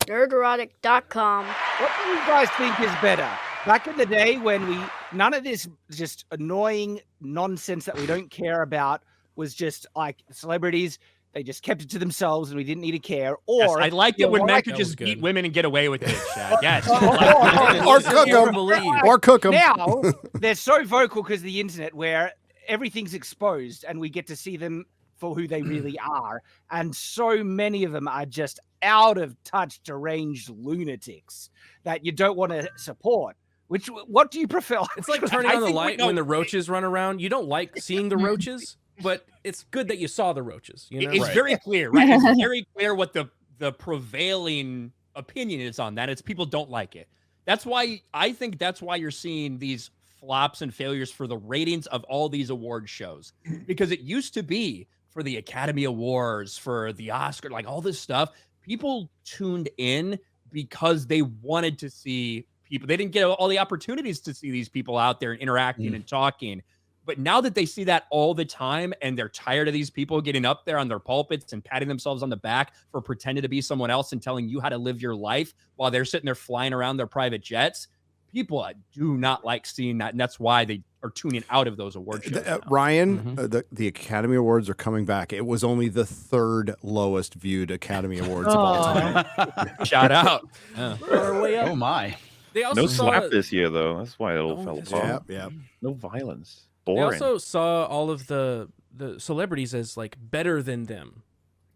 Nerdrotic.com. What do you guys think is better? Back in the day when none of this just annoying nonsense that we don't care about was just like celebrities, they just kept it to themselves and we didn't need to care. Or yes, I liked it when men could just beat women and get away with it, Chad. Yes. Or cook them. Now, they're so vocal because of the internet where everything's exposed and we get to see them for who they really are. And so many of them are just out of touch, deranged lunatics that you don't want to support. What do you prefer? It's like turning on the light when the roaches run around. You don't like seeing the roaches, but it's good that you saw the roaches. You know? It's very clear, right? It's very clear what the prevailing opinion is on that. It's people don't like it. That's why you're seeing these flops and failures for the ratings of all these award shows, because it used to be for the Academy Awards, for the Oscar, like all this stuff, people tuned in because they wanted to see people. They didn't get all the opportunities to see these people out there and interacting and talking. But now that they see that all the time and they're tired of these people getting up there on their pulpits and patting themselves on the back for pretending to be someone else and telling you how to live your life while they're sitting there flying around their private jets, people do not like seeing that. And that's why they are tuning out of those award shows. Ryan, the Academy Awards are coming back. It was only the third lowest viewed Academy Awards of all time. Shout out. Oh, my. They also no slap this year, though. That's why it all fell apart. Yeah. No violence. They Boring. also saw all of the celebrities as like better than them.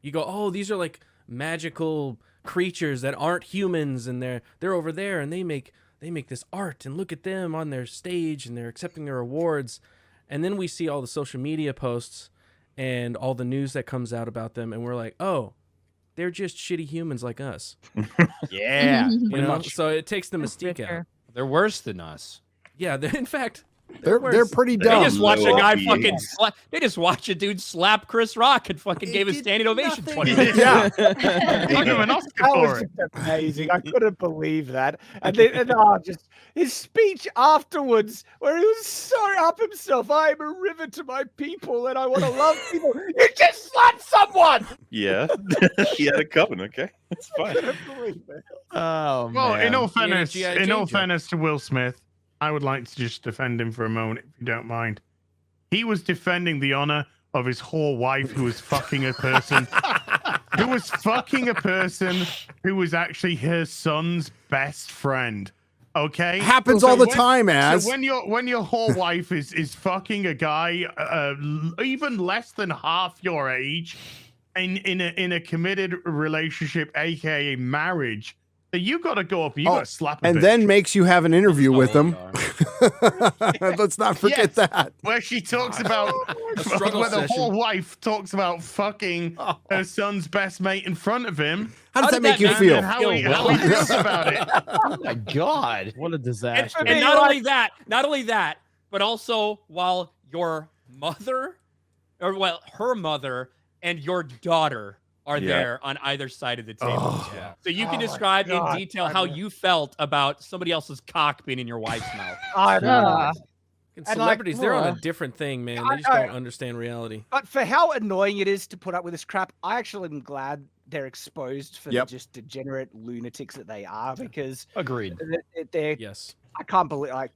You go, oh, these are like magical creatures that aren't humans, and they're over there, and they make this art, and look at them on their stage, and they're accepting their awards. And then we see all the social media posts and all the news that comes out about them, and we're like, oh, they're just shitty humans like us. Yeah. You know? So it takes the mystique out. They're worse than us. Yeah, in fact, they're pretty dumb. They just watched a guy fucking they just watched a dude slap Chris Rock and fucking gave a standing ovation 20 minutes. Yeah. Give him an Oscar That for was it. just amazing. I couldn't believe that. And then just his speech afterwards, where he was so up himself. I am a river to my people, and I want to love people. You just slapped someone. Yeah. He had it coming, okay? It's I fine. couldn't believe it. Well, in all fairness, G.I. fairness to Will Smith, I would like to just defend him for a moment, if you don't mind. He was defending the honor of his whore wife who was fucking a person. Who was fucking a person who was actually her son's best friend. Okay? Happens all the time, Az. So when your whore wife is fucking a guy even less than half your age in a committed relationship, aka marriage, you got to go up and you got to slap him. And then makes you have an interview with them. Let's not forget that. Where she talks about, where the whole wife talks about fucking her son's best mate in front of him. How does that make you feel? And how he feels about it. Oh my God. What a disaster. And not only that, but also while your mother, her mother and your daughter are there on either side of the table. So you can describe in detail how you felt about somebody else's cock being in your wife's mouth. And celebrities, they're on a different thing, man. They just don't understand reality. But for how annoying it is to put up with this crap, I actually am glad they're exposed for the just degenerate lunatics that they are, because agreed. They're I can't believe Well,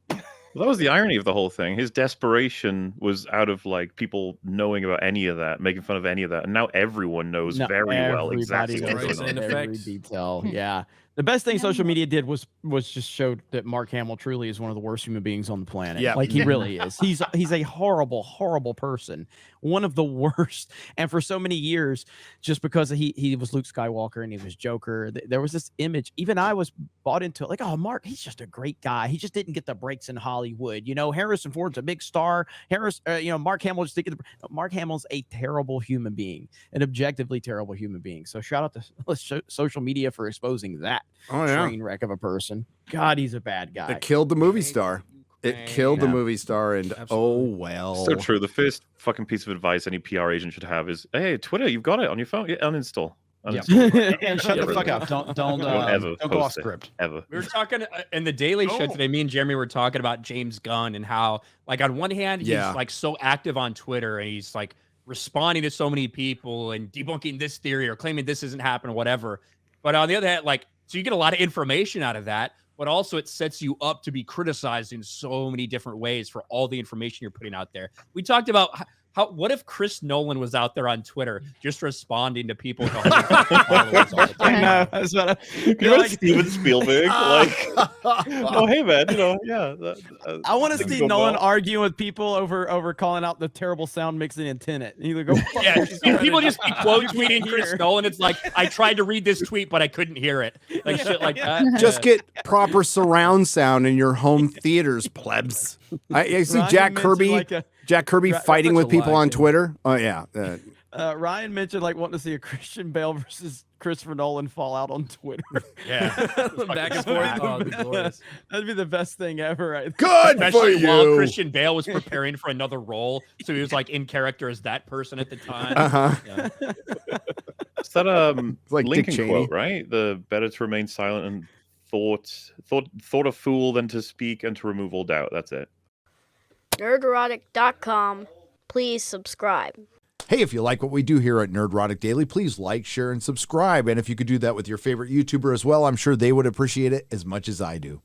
that was the irony of the whole thing. His desperation was out of like people knowing about any of that, making fun of any of that, and now everyone knows very well exactly what's going on. Every detail. Yeah. The best thing social media did was just showed that Mark Hamill truly is one of the worst human beings on the planet. Yeah. Like he really is. He's a horrible, horrible person. One of the worst. And for so many years, just because he was Luke Skywalker and he was Joker, there was this image. Even I was bought into it. Like, oh, Mark, he's just a great guy. He just didn't get the breaks in Hollywood. You know, Harrison Ford's a big star. Mark Hamill just didn't get the. Mark Hamill's a terrible human being, an objectively terrible human being. So shout out to social media for exposing that. Train wreck of a person. God, he's a bad guy. It killed the movie star. It killed the movie star, and oh well. So true. The first fucking piece of advice any PR agent should have is, "Hey, Twitter, you've got it on your phone. Yeah, uninstall." And shut the fuck up. Don't go off script. Ever. We were talking in the Daily Show today. Me and Jeremy were talking about James Gunn and how, like, on one hand, he's like so active on Twitter and he's like responding to so many people and debunking this theory or claiming this isn't happening or whatever. But on the other hand, like, so you get a lot of information out of that, but also it sets you up to be criticized in so many different ways for all the information you're putting out there. We talked about what if Chris Nolan was out there on Twitter just responding to people calling followers all the I time? know. That's what You know, Steven Spielberg, like, oh hey man, you know, yeah. I want to things see go Nolan well. arguing with people over calling out the terrible sound mixing in Tenet. And he would go, "Fuck Yeah, off, and people just be quote You tweeting can't Chris hear." Nolan. It's like, I tried to read this tweet, but I couldn't hear it. Like shit like that. Just get proper surround sound in your home theaters, plebs. I see Ryan Jack mentioned, Kirby. like, Jack Kirby That's fighting such with a people lie, on too. Twitter. Oh yeah. Ryan mentioned like wanting to see a Christian Bale versus Christopher Nolan fallout on Twitter. Yeah. Back and forth. Oh, it'd be glorious. That'd be the best thing ever. I think. Good for Especially while you. Christian Bale was preparing for another role, so he was like in character as that person at the time. Uh-huh. Yeah. It's that like Dick Lincoln Cheney. quote, right? The better to remain silent and thought a fool than to speak and to remove all doubt. That's it. Nerdrotic.com. Please subscribe. Hey, if you like what we do here at Nerdrotic Daily, please like, share, and subscribe. And if you could do that with your favorite YouTuber as well, I'm sure they would appreciate it as much as I do.